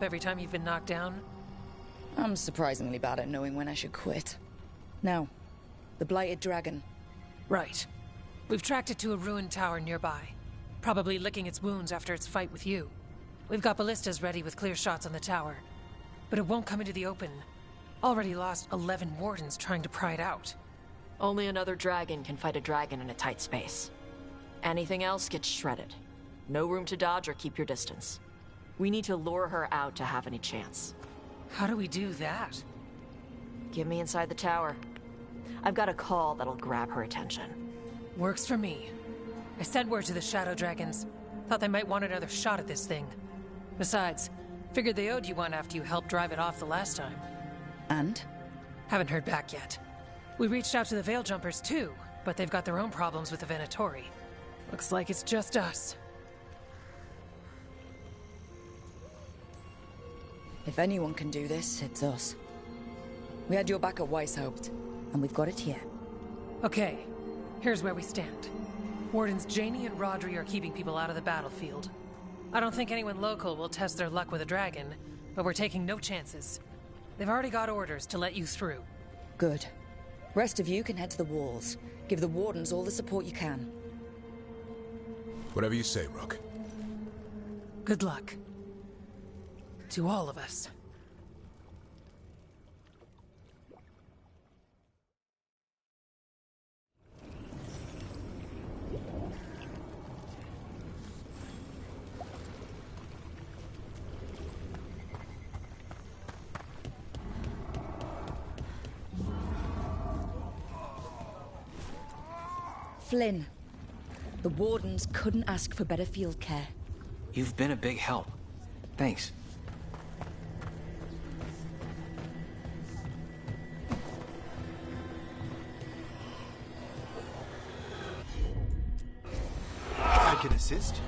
every time you've been knocked down? I'm surprisingly bad at knowing when I should quit. Now, the Blighted Dragon. Right. We've tracked it to a ruined tower nearby. Probably licking its wounds after its fight with you. We've got ballistas ready with clear shots on the tower. But it won't come into the open. Already lost 11 wardens trying to pry it out. Only another dragon can fight a dragon in a tight space. Anything else gets shredded. No room to dodge or keep your distance. We need to lure her out to have any chance. How do we do that? Get me inside the tower. I've got a call that'll grab her attention. Works for me. I sent word to the Shadow Dragons. Thought they might want another shot at this thing. Besides, figured they owed you one after you helped drive it off the last time. And? Haven't heard back yet. We reached out to the Veil Jumpers too, but they've got their own problems with the Venatori. Looks like it's just us. If anyone can do this, it's us. We had your back at Weishaupt, and we've got it here. Okay, here's where we stand. Wardens Janie and Rodri are keeping people out of the battlefield. I don't think anyone local will test their luck with a dragon, but we're taking no chances. They've already got orders to let you through. Good. Rest of you can head to the walls. Give the Wardens all the support you can. Whatever you say, Rook. Good luck. To all of us. Flynn. The Wardens couldn't ask for better field care. You've been a big help. Thanks. I can assist.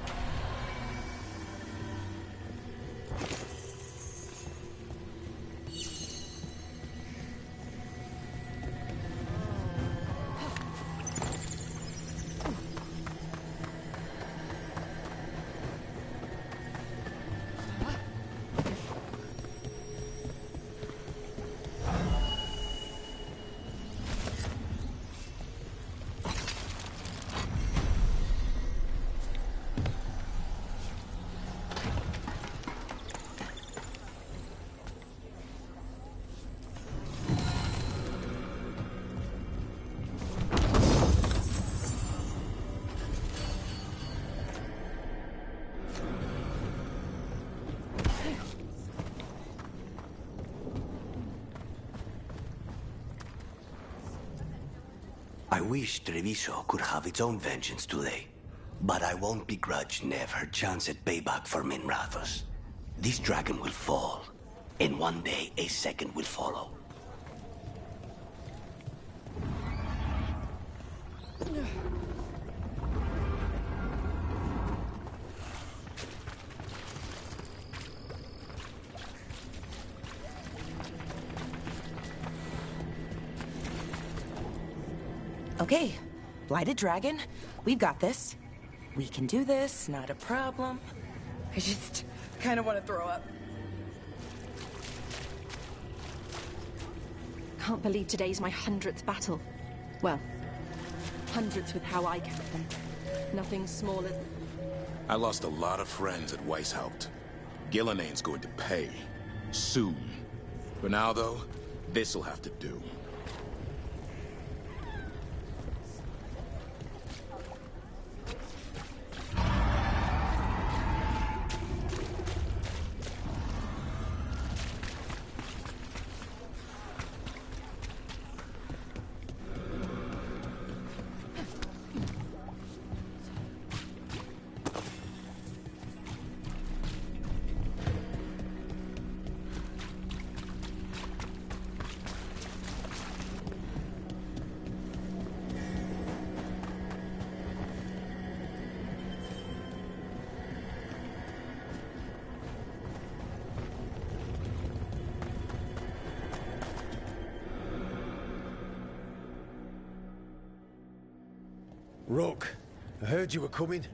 I wish Treviso could have its own vengeance today. But I won't begrudge Nev her chance at payback for Minrathos. This dragon will fall, and one day a second will follow. Okay, Blighted Dragon, we've got this. We can do this, not a problem. I just kind of want to throw up. Can't believe today's my 100th battle. Well, hundreds with how I count them. Nothing smaller than... I lost a lot of friends at Weishaupt. Gillenane's going to pay. Soon. For now, though, this'll have to do. Rook, I heard you were coming.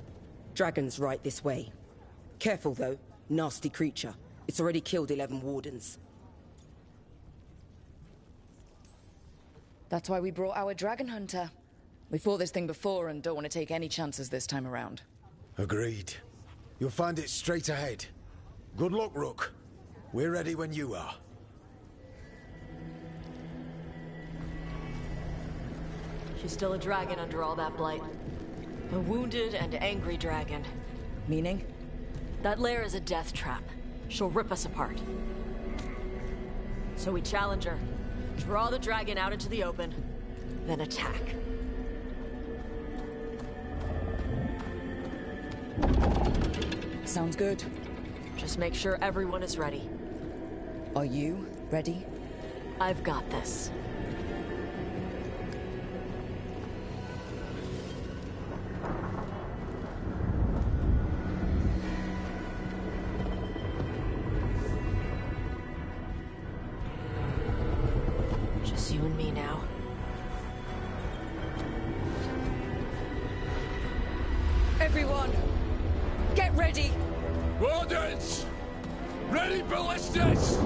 Dragon's right this way. Careful, though. Nasty creature. It's already killed 11 wardens. That's why we brought our dragon hunter. We fought this thing before and don't want to take any chances this time around. Agreed. You'll find it straight ahead. Good luck, Rook. We're ready when you are. She's still a dragon under all that blight. A wounded and angry dragon. Meaning? That lair is a death trap. She'll rip us apart. So we challenge her, draw the dragon out into the open, then attack. Sounds good. Just make sure everyone is ready. Are you ready? I've got this. Just you and me now. Everyone, get ready! Wardens! Ready ballistas!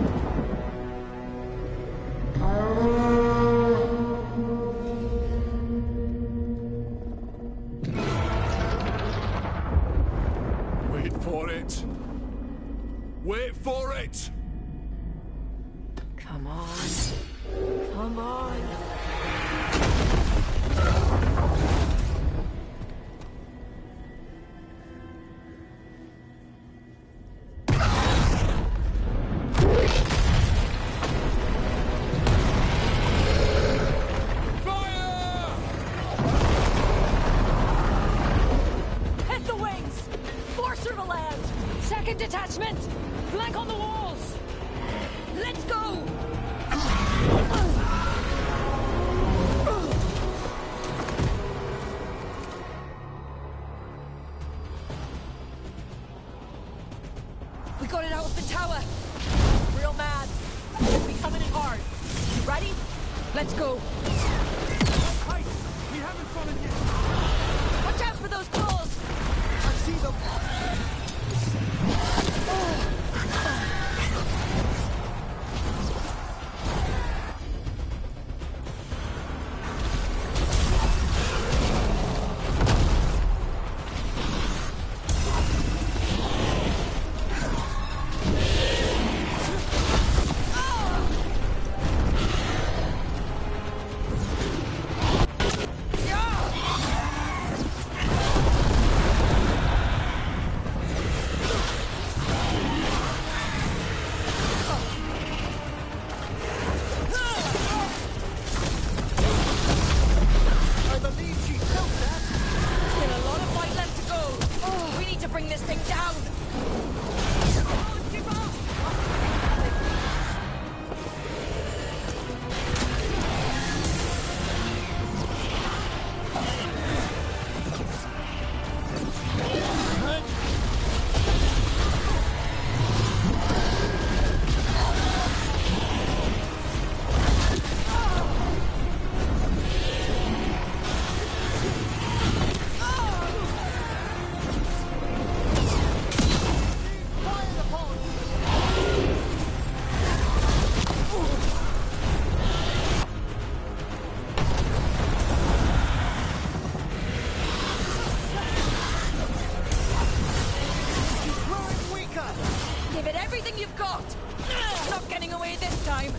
Wait for it! Wait for it! Come on. Come on. Hit the wings! Force her to land! Second detachment! Flank on the walls! Let's go! We got it out of the tower! Real mad. We coming in hard. You ready? Let's go! Hey, we haven't fallen yet. Watch out for those claws! I see them. I believe she felt that. Still a lot of fight left to go. We need to bring this thing down. Keep up! Give it everything you've got! Not getting away this time!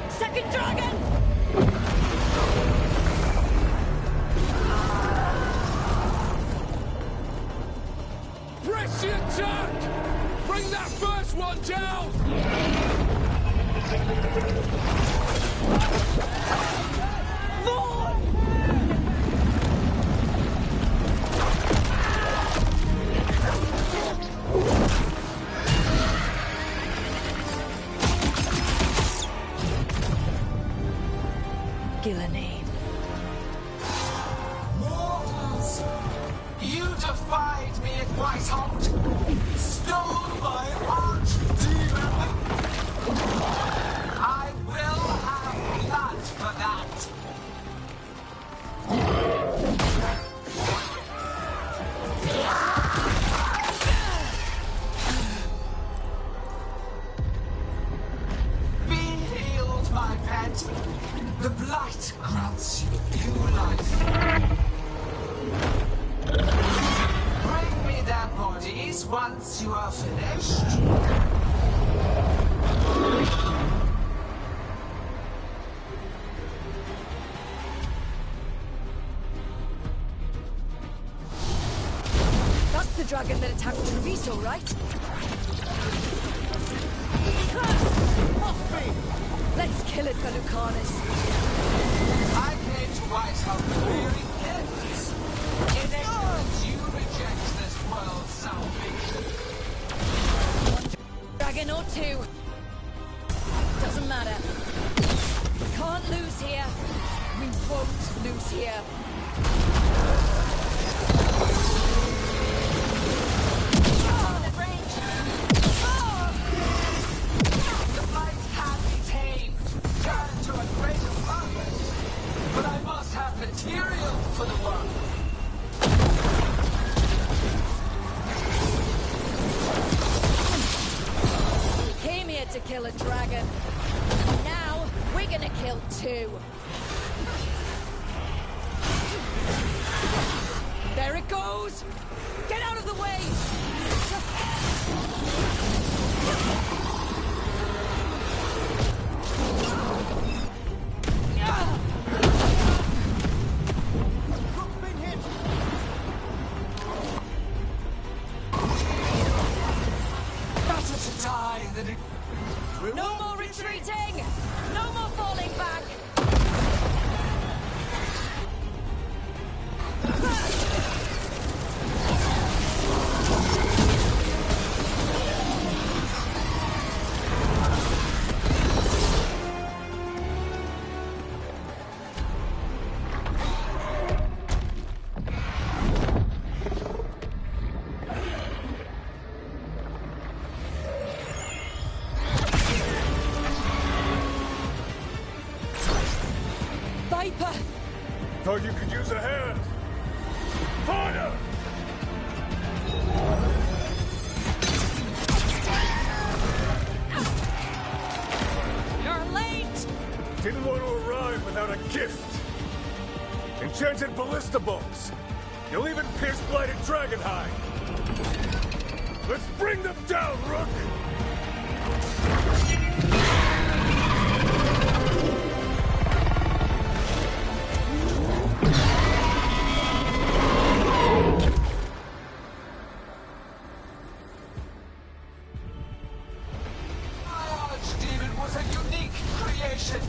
Second dragon! Press the attack! Bring that first one down! Gillenane. Mortals, defied me at Whitehall, stole my archdemon. I will have blood for that. Be healed, my pet. The blight grants you new life. Bring me their bodies once you are finished. That's the dragon that attacked Treviso, right? Off me! Let's kill it for Lucanus. I came to Whitehall clearing heads. In ignorance, you reject this world's salvation. Dragon or two. Doesn't matter. We can't lose here. We won't lose here. The blight can be tamed, turned to a greater purpose. But I must have material for the work. We came here to kill a dragon. Now, we're gonna kill two. There it goes! Get out of the way! Better to die than it... No more retreating! No more falling back! Viper! Thought you could use a hand. Fire! You're late! Didn't want to arrive without a gift. Enchanted ballista bolts. You'll even pierce blighted dragon hide. Let's bring them down, Rook! My archdemon was a unique creation.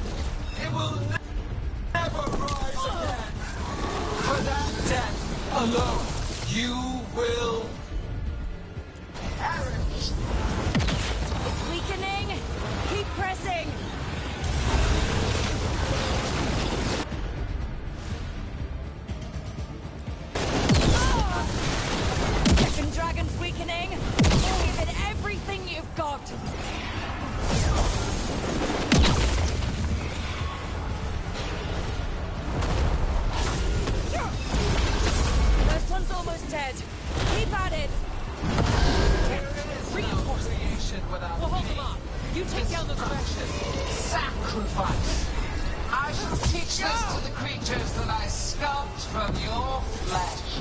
It will never rise again. For that death alone, you will perish. It's weakening! Keep pressing! Ah! Second dragon's weakening! Give it everything you've got! First one's almost dead. Keep at it! Creation without me. You take down the Destruction. Sacrifice. I shall teach this to the creatures that I sculpt from your flesh.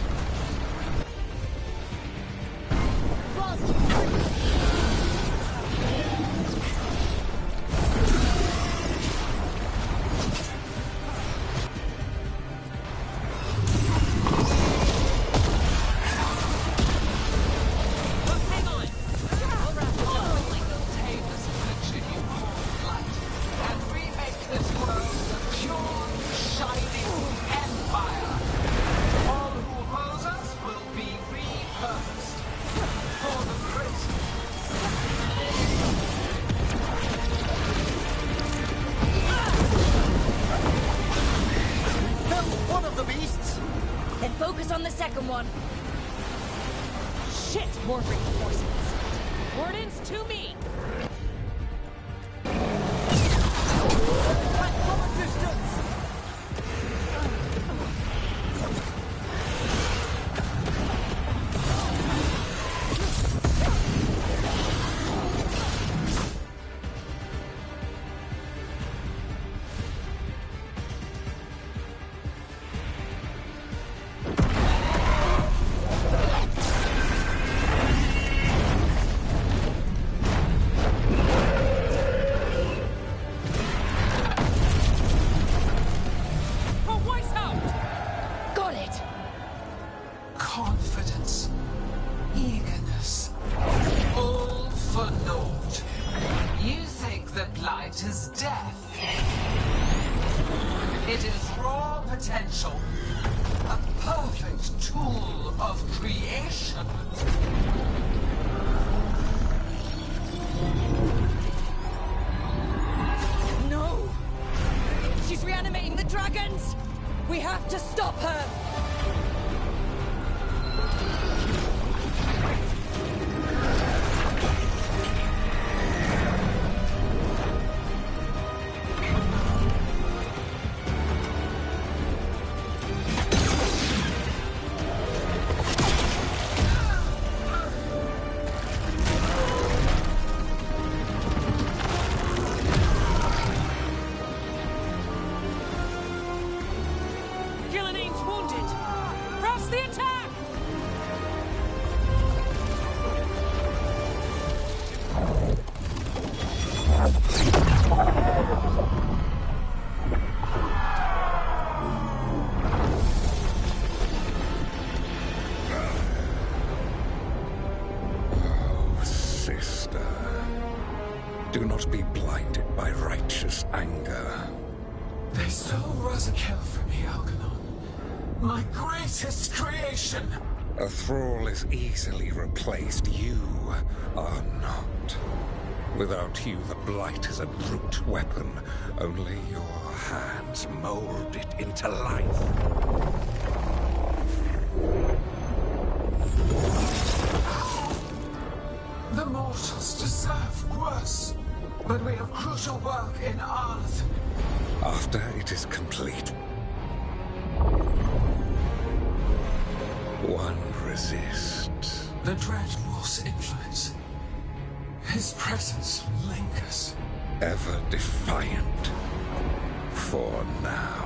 Tame this affliction, you poor blight, and remake this world a pure, shining empire. All who hold Shit! More reinforcements. Wardens, to me! Confidence, eagerness, all for naught. You think the Blight is death? It is raw potential, a perfect tool of creation. No! She's reanimating the dragons! We have to stop her! Do not be blinded by righteous anger. They stole Rosakill from me, Algernon. My greatest creation! A thrall is easily replaced. You are not. Without you, the Blight is a brute weapon. Only your hands mold it into life. The mortals deserve worse. But we have crucial work in Arth. After it is complete, one resists. The Dread Wolf's influence. His presence lingers. Ever defiant. For now.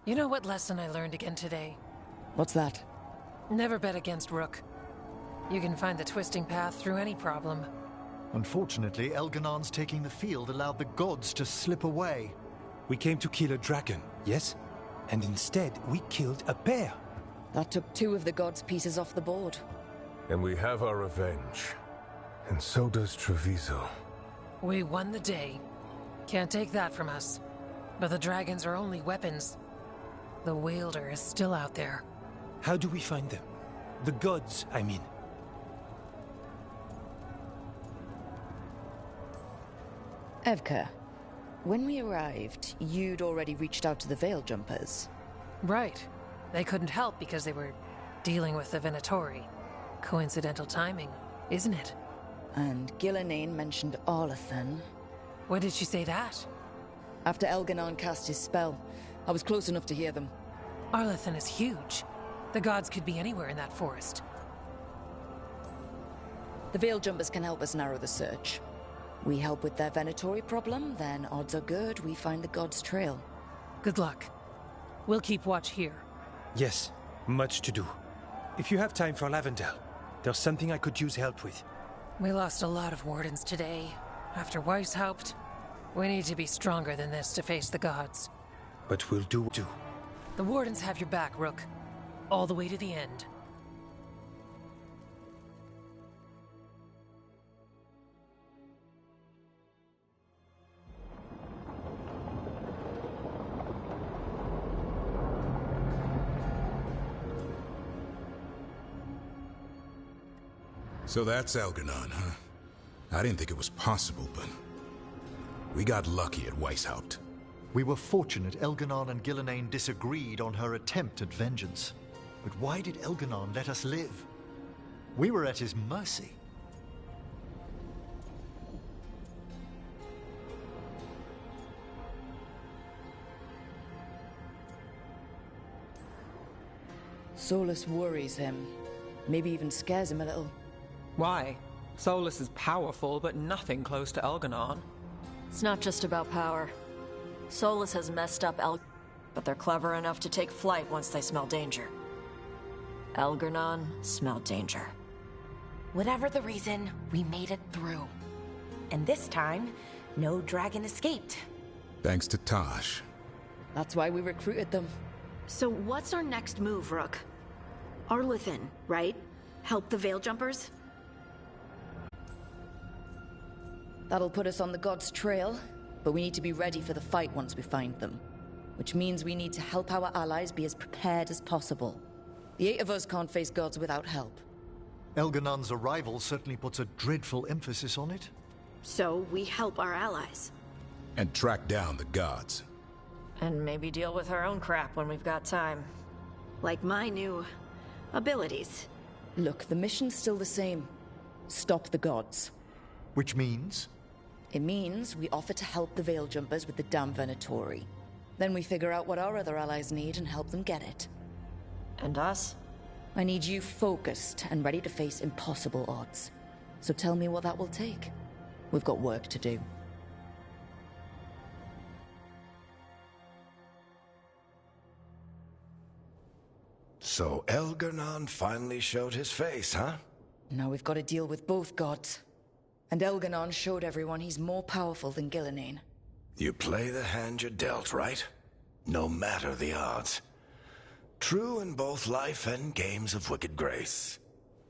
You know what lesson I learned again today? What's that? Never bet against Rook. You can find the twisting path through any problem. Unfortunately, Elganon's taking the field allowed the gods to slip away. We came to kill a dragon, yes? And instead, we killed a bear. That took 2 of the gods' pieces off the board. And we have our revenge. And so does Treviso. We won the day. Can't take that from us. But the dragons are only weapons. The Wielder is still out there. How do we find them? The gods, I mean. Evka, when we arrived, you'd already reached out to the Veil Jumpers. Right. They couldn't help because they were dealing with the Venatori. Coincidental timing, isn't it? And Gillenane mentioned Arlathan. When did she say that? After Elganon cast his spell, I was close enough to hear them. Arlathan is huge. The gods could be anywhere in that forest. The Veil Jumpers can help us narrow the search. We help with their Venatori problem, then odds are good we find the gods' trail. Good luck. We'll keep watch here. Yes, much to do. If you have time for Lavendel, there's something I could use help with. We lost a lot of wardens today. After Weishaupt, we need to be stronger than this to face the gods. But we'll do. The wardens have your back, Rook. All the way to the end. So that's Elganon, huh? I didn't think it was possible, but... we got lucky at Weishaupt. We were fortunate Elganon and Gillenane disagreed on her attempt at vengeance. But why did Elganon let us live? We were at his mercy. Solus worries him. Maybe even scares him a little. Why? Solus is powerful, but nothing close to Elganon. It's not just about power. Solus has messed up but they're clever enough to take flight once they smell danger. Elganon smelled danger. Whatever the reason, we made it through. And this time, no dragon escaped. Thanks to Tosh. That's why we recruited them. So what's our next move, Rook? Arlithin, right? Help the Veil Jumpers? That'll put us on the God's trail, but we need to be ready for the fight once we find them. Which means we need to help our allies be as prepared as possible. The 8 of us can't face gods without help. Elganon's arrival certainly puts a dreadful emphasis on it. So we help our allies. And track down the gods. And maybe deal with our own crap when we've got time. Like my new... abilities. Look, the mission's still the same. Stop the gods. Which means? It means we offer to help the Veil Jumpers with the damn Venatori. Then we figure out what our other allies need and help them get it. And us? I need you focused and ready to face impossible odds. So tell me what that will take. We've got work to do. So Elganon finally showed his face, huh? Now we've got to deal with both gods. And Elganon showed everyone he's more powerful than Gillenane. You play the hand you're dealt, right? No matter the odds. True in both life and games of wicked grace.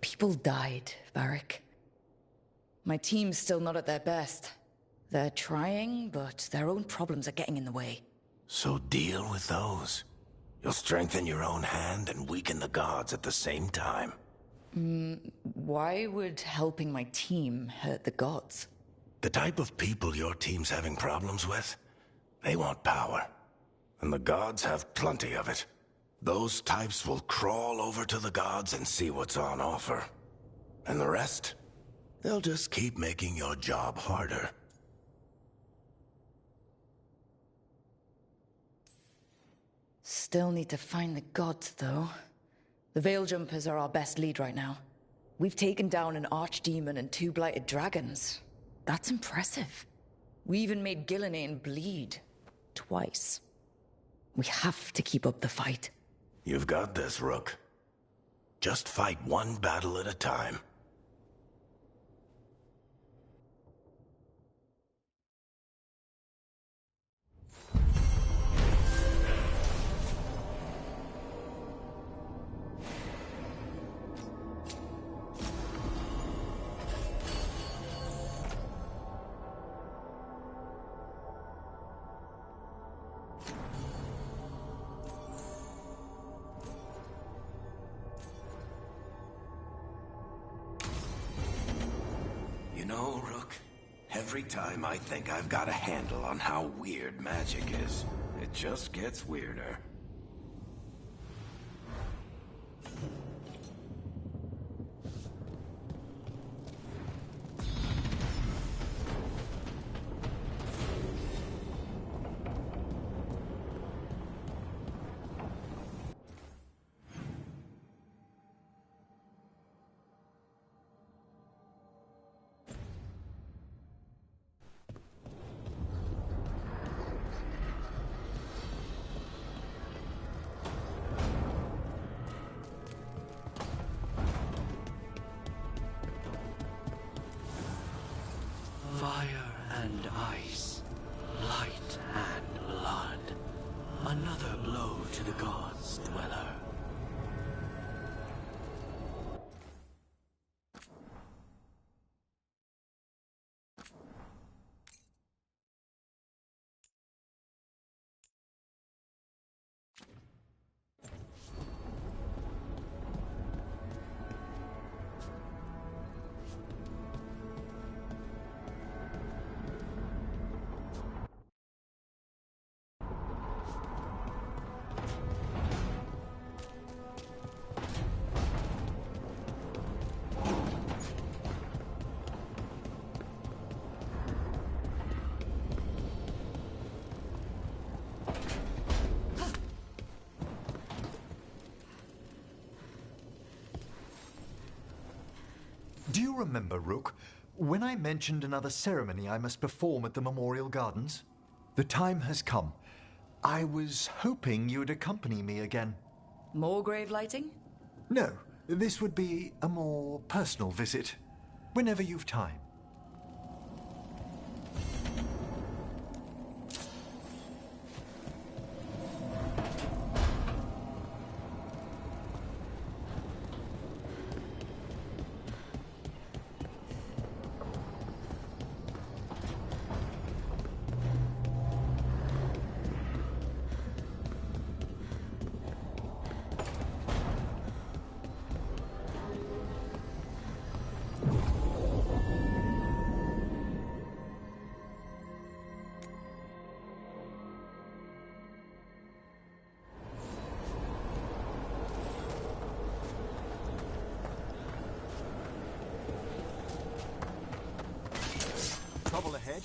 People died, Varric. My team's still not at their best. They're trying, but their own problems are getting in the way. So deal with those. You'll strengthen your own hand and weaken the gods at the same time. Why would helping my team hurt the gods? The type of people your team's having problems with, they want power. And the gods have plenty of it. Those types will crawl over to the gods and see what's on offer. And the rest? They'll just keep making your job harder. Still need to find the gods, though. The Veil Jumpers are our best lead right now. We've taken down an archdemon and 2 blighted dragons. That's impressive. We even made Gillenane bleed. Twice. We have to keep up the fight. You've got this, Rook. Just fight one battle at a time. You know, Rook, every time I think I've got a handle on how weird magic is, it just gets weirder. Fire and ice, light and blood. Another blow to the gods, dweller. remember, Rook, when I mentioned another ceremony I must perform at the Memorial Gardens? The time has come. I was hoping you'd accompany me again. More grave lighting? No, this would be a more personal visit. Whenever you've time. Trouble ahead.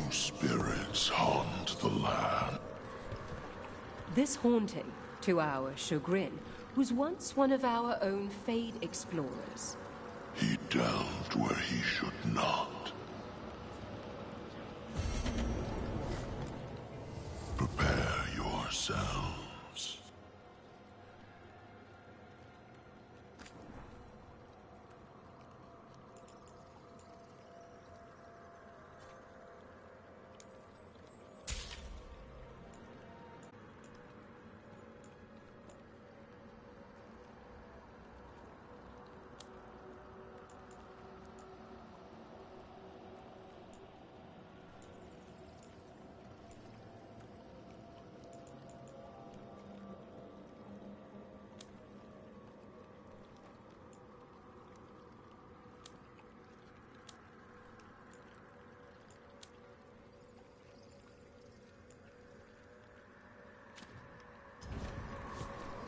Spirits haunt the land. This haunting, to our chagrin, was once one of our own Fade explorers. He delved where he should not. Prepare yourselves.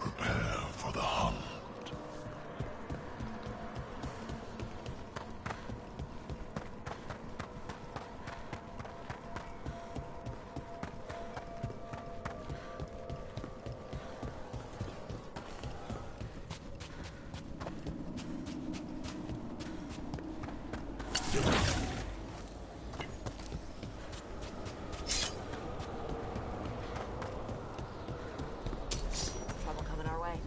Prepare for the hunt. Trouble coming our way.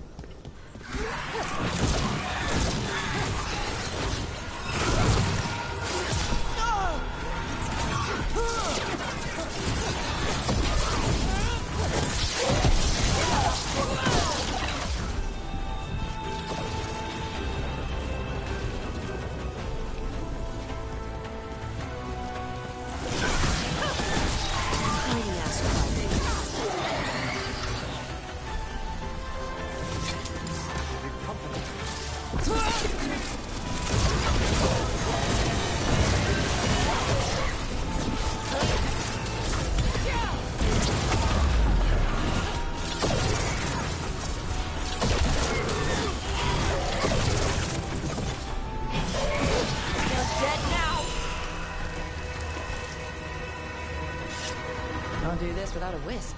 Can't do this without a wisp.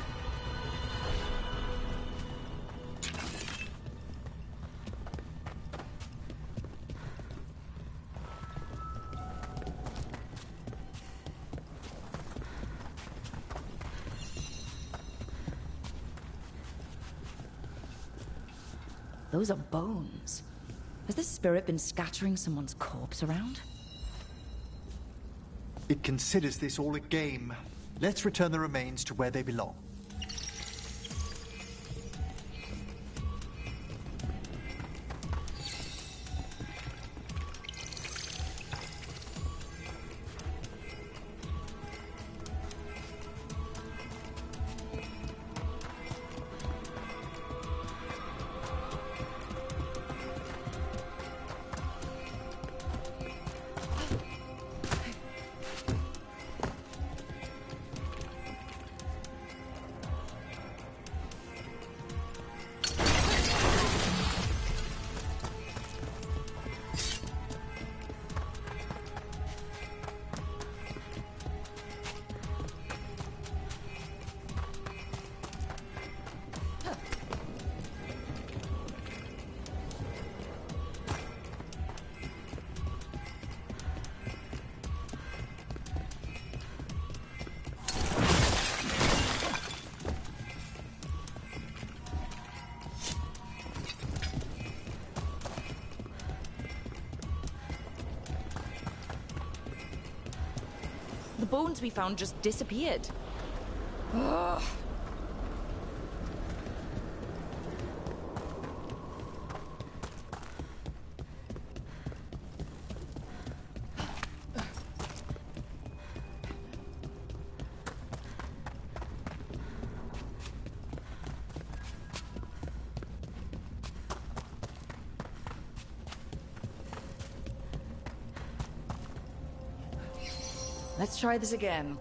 Those are bones. Has this spirit been scattering someone's corpse around? It considers this all a game. Let's return the remains to where they belong. The bones we found just disappeared. Ugh. Let's try this again.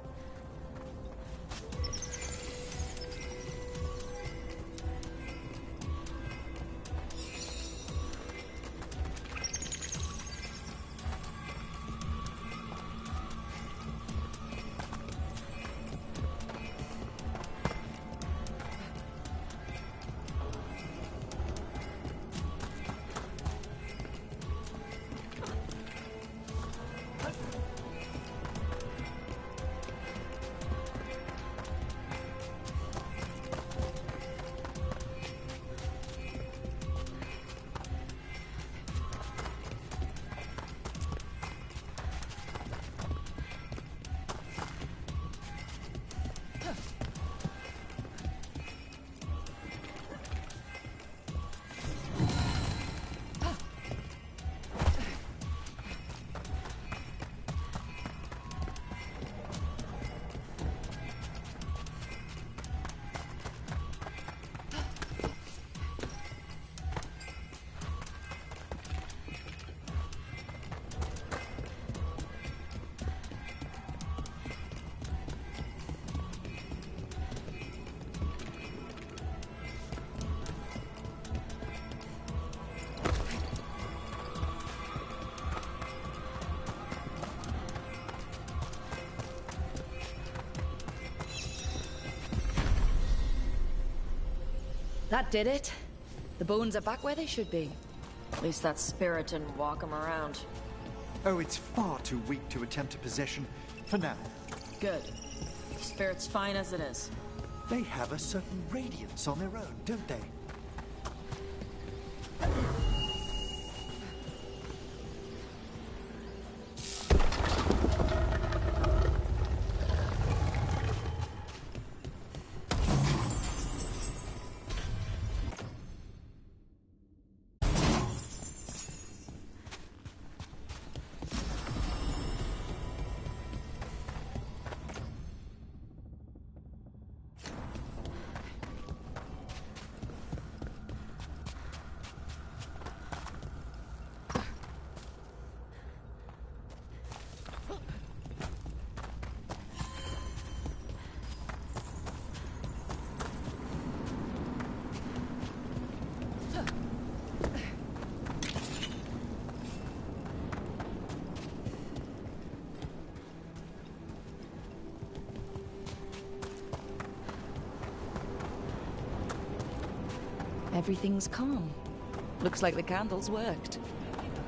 That did it. The bones are back where they should be. At least that spirit didn't walk them around. Oh, it's far too weak to attempt a possession. For now. Good. The spirit's fine as it is. They have a certain radiance on their own, don't they? Everything's calm. Looks like the candles worked.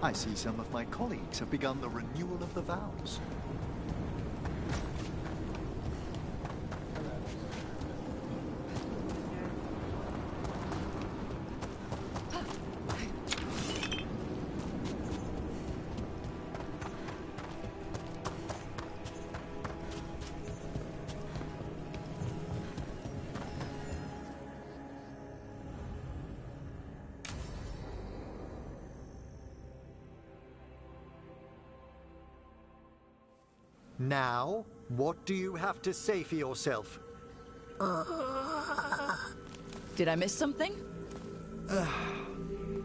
I see some of my colleagues have begun the renewal of the vows. Now, what do you have to say for yourself? Did I miss something?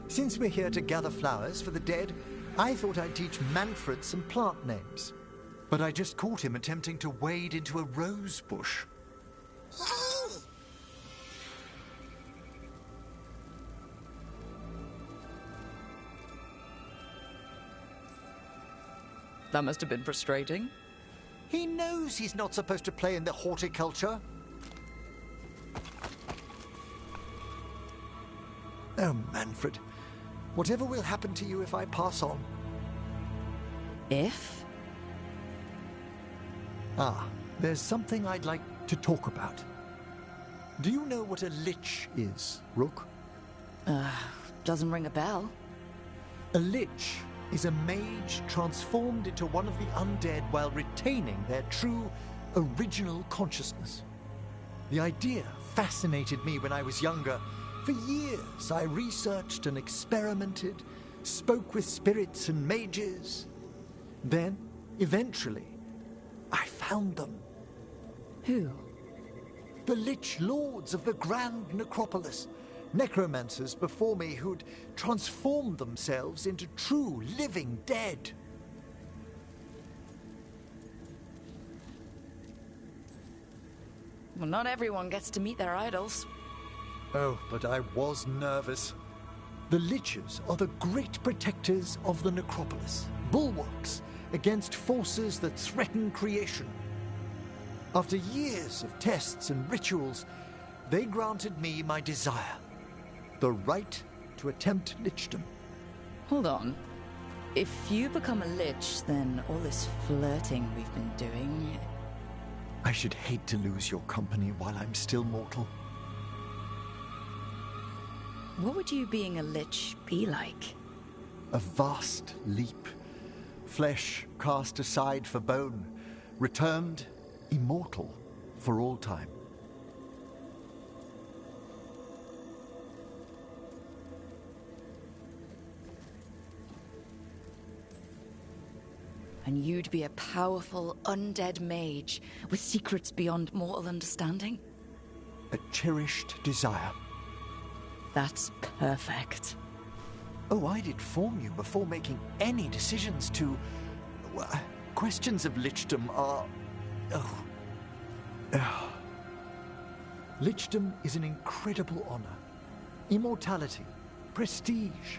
Since we're here to gather flowers for the dead, I thought I'd teach Manfred some plant names. But I just caught him attempting to wade into a rose bush. That must have been frustrating. He knows he's not supposed to play in the horticulture. Oh, Manfred. Whatever will happen to you if I pass on? If? There's something I'd like to talk about. Do you know what a lich is, Rook? Doesn't ring a bell. A lich is a mage transformed into one of the undead while retaining their true, original consciousness. The idea fascinated me when I was younger. For years, I researched and experimented, spoke with spirits and mages. Then, eventually, I found them. Who? The Lich Lords of the Grand Necropolis. Necromancers before me who'd transformed themselves into true living dead. Well, not everyone gets to meet their idols. Oh, but I was nervous. The Liches are the great protectors of the Necropolis, bulwarks against forces that threaten creation. After years of tests and rituals, they granted me my desire. The right to attempt lichdom. Hold on. If you become a lich, then all this flirting we've been doing... I should hate to lose your company while I'm still mortal. What would you being a lich be like? A vast leap. Flesh cast aside for bone, returned immortal for all time. And you'd be a powerful, undead mage with secrets beyond mortal understanding? A cherished desire. That's perfect. Oh, I'd inform you before making any decisions to... Well, questions of lichdom are... Lichdom is an incredible honor. Immortality, prestige,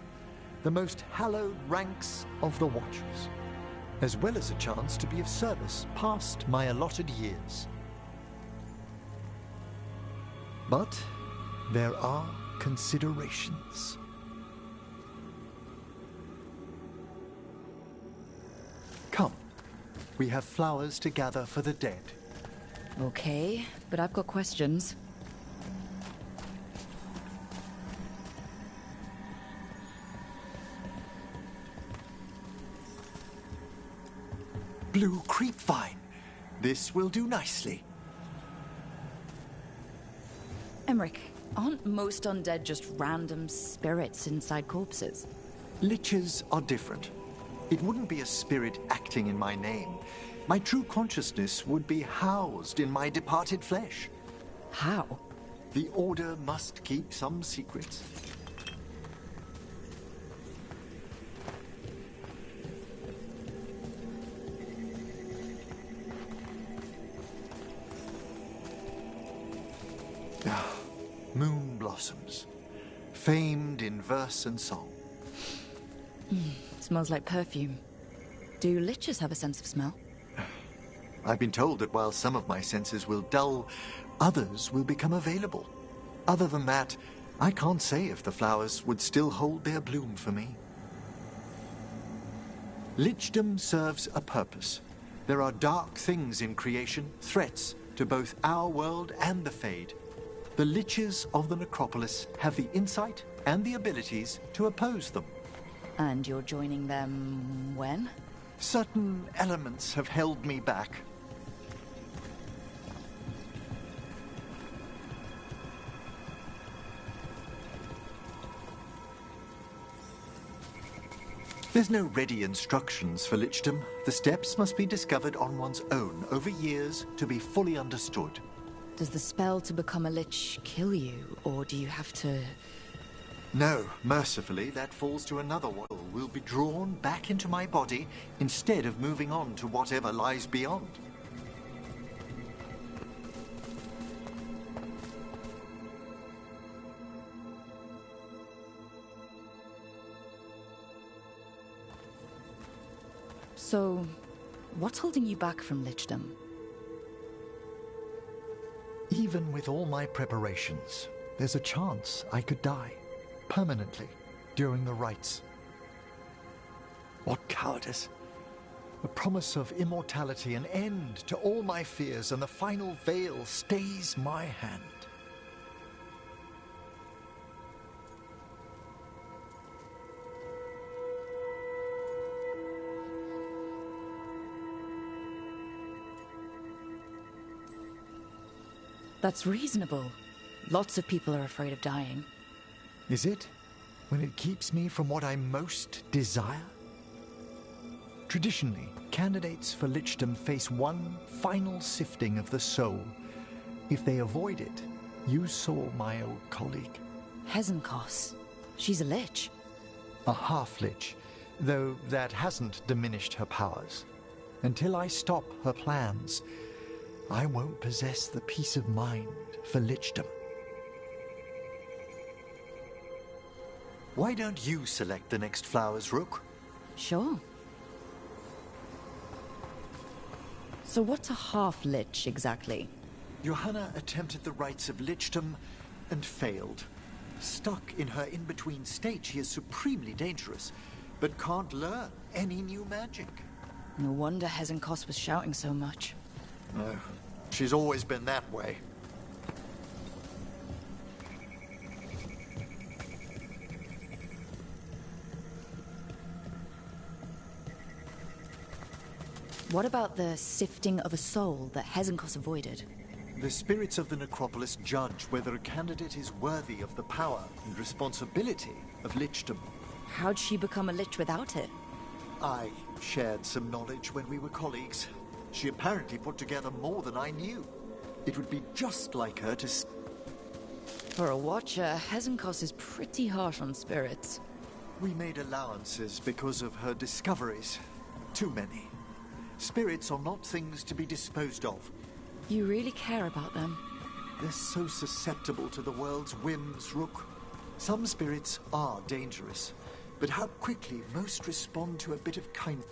the most hallowed ranks of the Watchers, as well as a chance to be of service past my allotted years. But there are considerations. Come, we have flowers to gather for the dead. Okay, but I've got questions. Blue creepvine. This will do nicely. Emmerich, aren't most undead just random spirits inside corpses? Liches are different. It wouldn't be a spirit acting in my name. My true consciousness would be housed in my departed flesh. How? The Order must keep some secrets. Moon blossoms, famed in verse and song. Smells like perfume. Do liches have a sense of smell? I've been told that while some of my senses will dull, others will become available. Other than that, I can't say if the flowers would still hold their bloom for me. Lichdom serves a purpose. There are dark things in creation, threats to both our world and the Fade. The Liches of the Necropolis have the insight and the abilities to oppose them. And you're joining them when? Certain elements have held me back. There's no ready instructions for lichdom. The steps must be discovered on one's own over years to be fully understood. Does the spell to become a lich kill you, or do you have to... No, mercifully, that falls to another one. Will be drawn back into my body instead of moving on to whatever lies beyond. So, what's holding you back from lichdom? Even with all my preparations, there's a chance I could die, permanently, during the rites. What cowardice! The promise of immortality, an end to all my fears, and the final veil stays my hand. That's reasonable. Lots of people are afraid of dying. Is it? When it keeps me from what I most desire? Traditionally, candidates for lichdom face one final sifting of the soul. If they avoid it, you saw my old colleague. Hezenkos. She's a lich. A half-lich, though that hasn't diminished her powers. Until I stop her plans, I won't possess the peace of mind for lichdom. Why don't you select the next flowers, Rook? Sure. So what's a half-lich exactly? Johanna attempted the rites of lichdom and failed. Stuck in her in-between state, she is supremely dangerous, but can't learn any new magic. No wonder Hezenkos was shouting so much. No, she's always been that way. What about the sifting of a soul that Hezenkos avoided? The spirits of the necropolis judge whether a candidate is worthy of the power and responsibility of lichdom. How'd she become a lich without it? I shared some knowledge when we were colleagues. She apparently put together more than I knew. It would be just like her to... For a watcher, Hezenkos is pretty harsh on spirits. We made allowances because of her discoveries. Too many. Spirits are not things to be disposed of. You really care about them? They're so susceptible to the world's whims, Rook. Some spirits are dangerous, but how quickly most respond to a bit of kindness.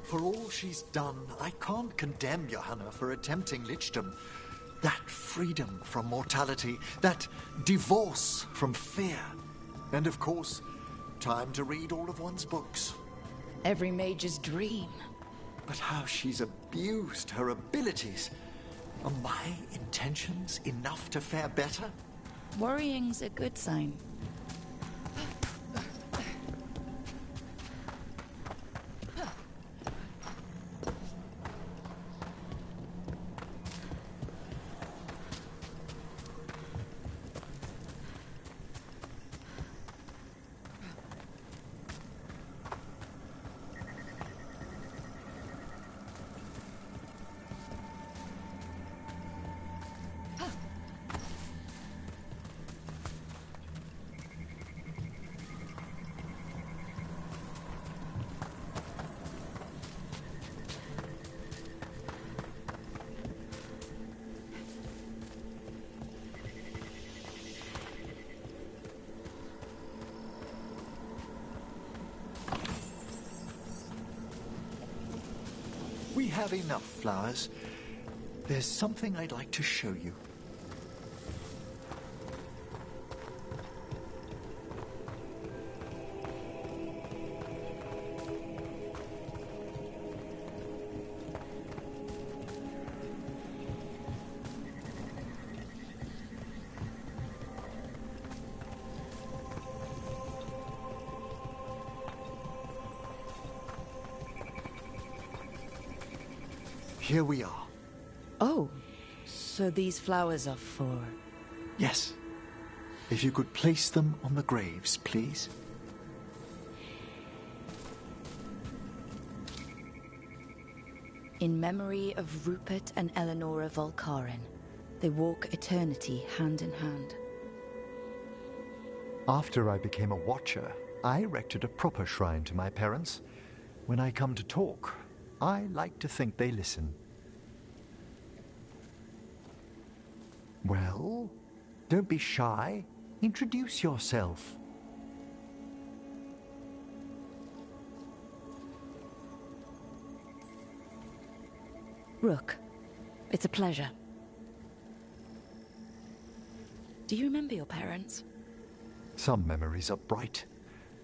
For all she's done, I can't condemn Johanna for attempting lichdom. That freedom from mortality, that divorce from fear. And of course, time to read all of one's books. Every mage's dream. But how she's abused her abilities. Are my intentions enough to fare better? Worrying's a good sign. We have enough flowers. There's something I'd like to show you. Here we are. Oh, so these flowers are for... Yes. If you could place them on the graves, please. In memory of Rupert and Eleonora Volcarin, they walk eternity hand in hand. After I became a watcher, I erected a proper shrine to my parents. When I come to talk, I like to think they listen. Well, don't be shy. Introduce yourself. Rook, it's a pleasure. Do you remember your parents? Some memories are bright.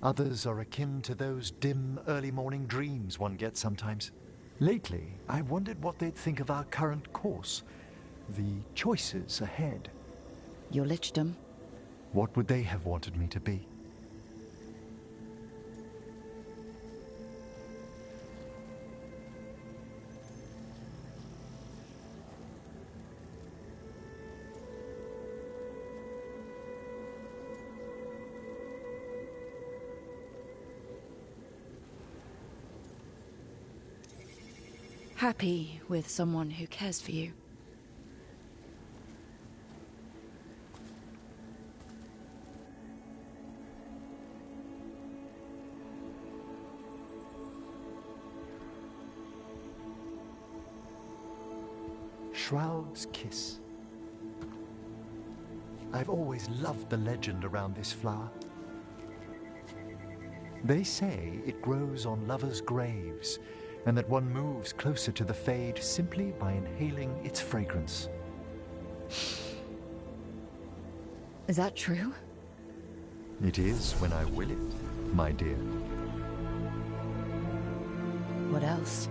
Others are akin to those dim, early morning dreams one gets sometimes. Lately, I wondered what they'd think of our current course, the choices ahead. Your lichdom? What would they have wanted me to be? Happy with someone who cares for you. Shroud's Kiss. I've always loved the legend around this flower. They say it grows on lovers' graves, and that one moves closer to the Fade simply by inhaling its fragrance. Is that true? It is when I will it, my dear. What else?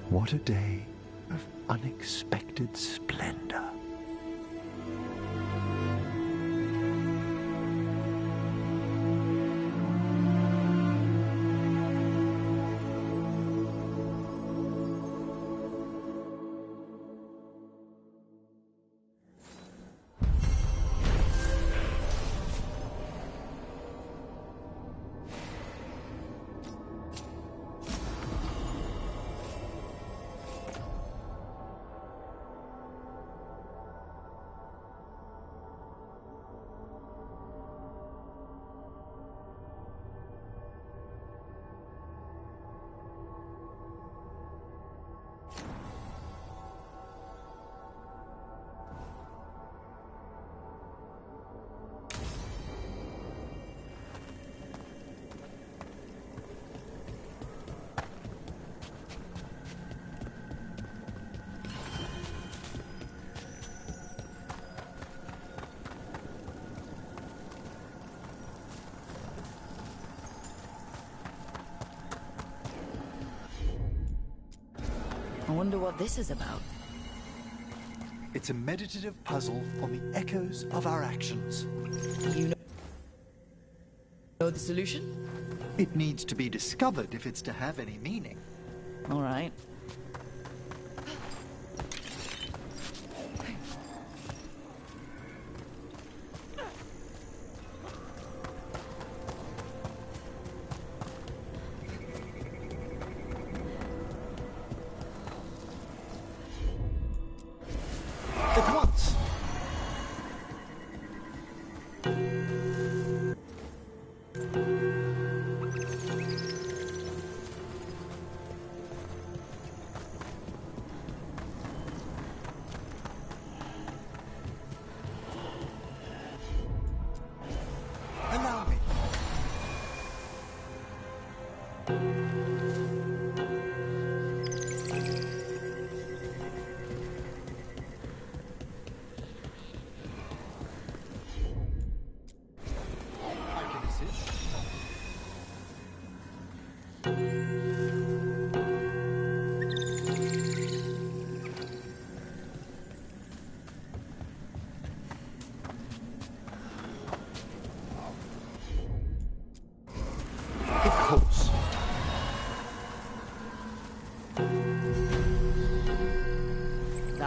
What a day of unexpected splendor. I wonder what this is about. It's a meditative puzzle on the echoes of our actions. You know the solution? It needs to be discovered if it's to have any meaning. All right.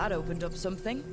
That opened up something.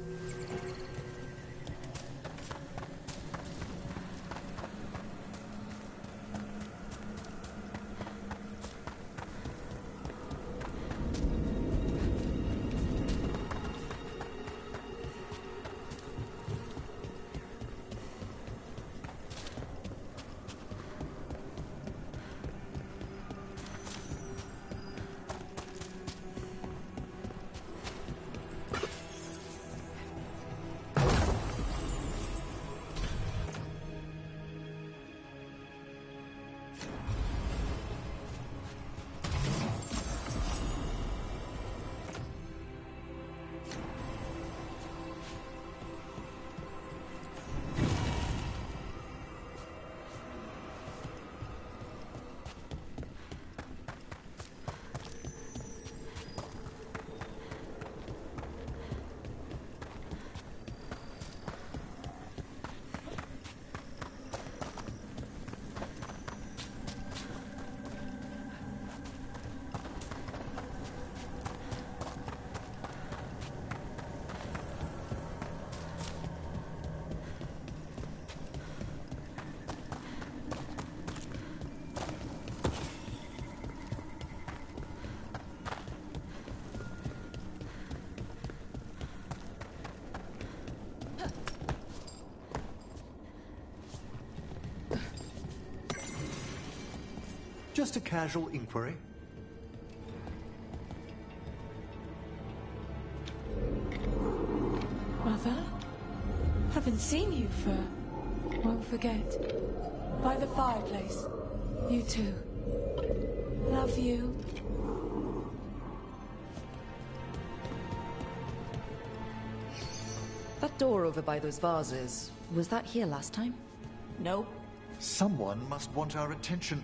Just a casual inquiry. Mother? Haven't seen you for... Won't forget. By the fireplace. You too. Love you. That door over by those vases, was that here last time? Nope. Someone must want our attention.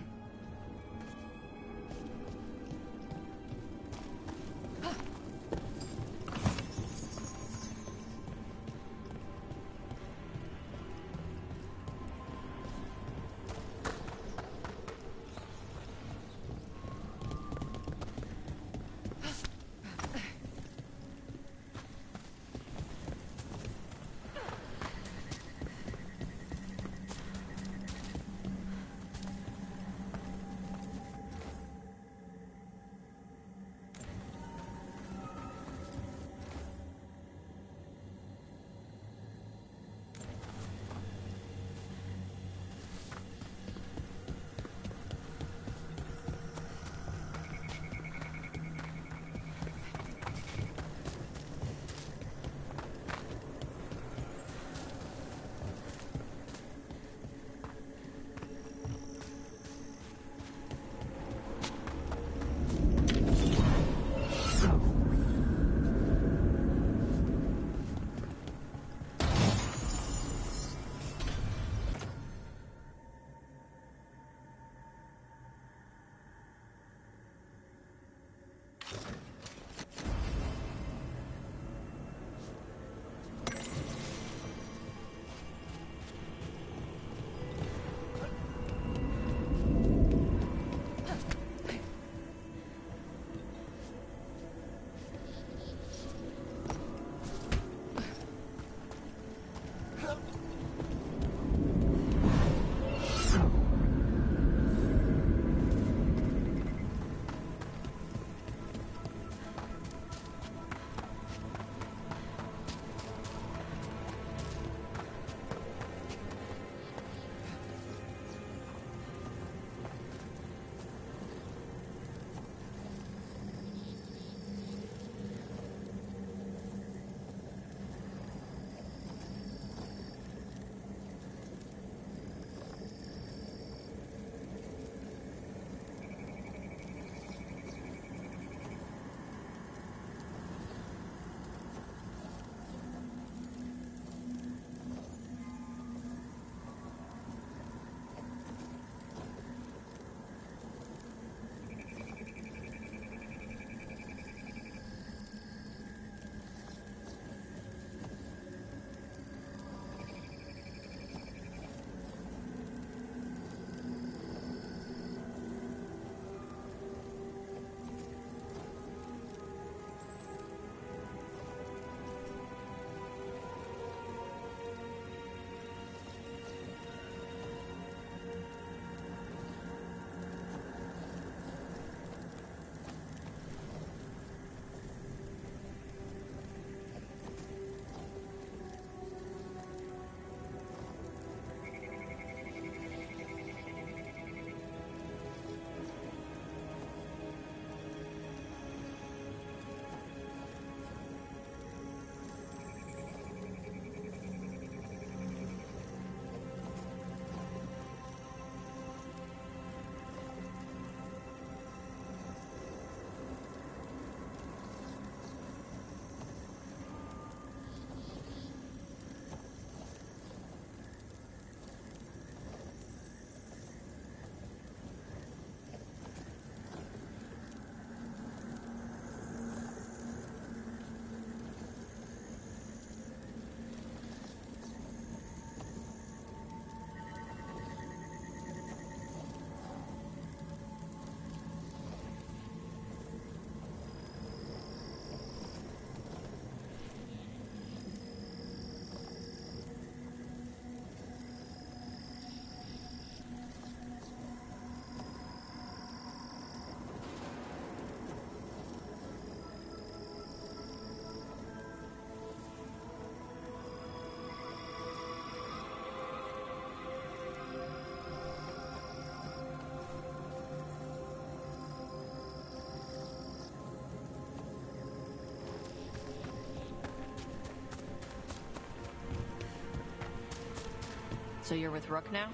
So you're with Rook now?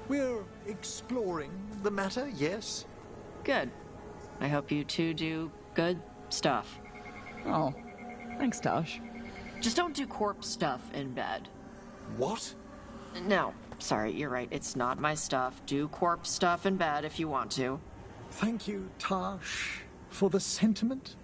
We're exploring the matter, yes. Good. I hope you two do good stuff. Oh, thanks, Tosh. Just don't do corpse stuff in bed. What? No, sorry, you're right. It's not my stuff. Do corpse stuff in bed if you want to. Thank you, Tosh, for the sentiment.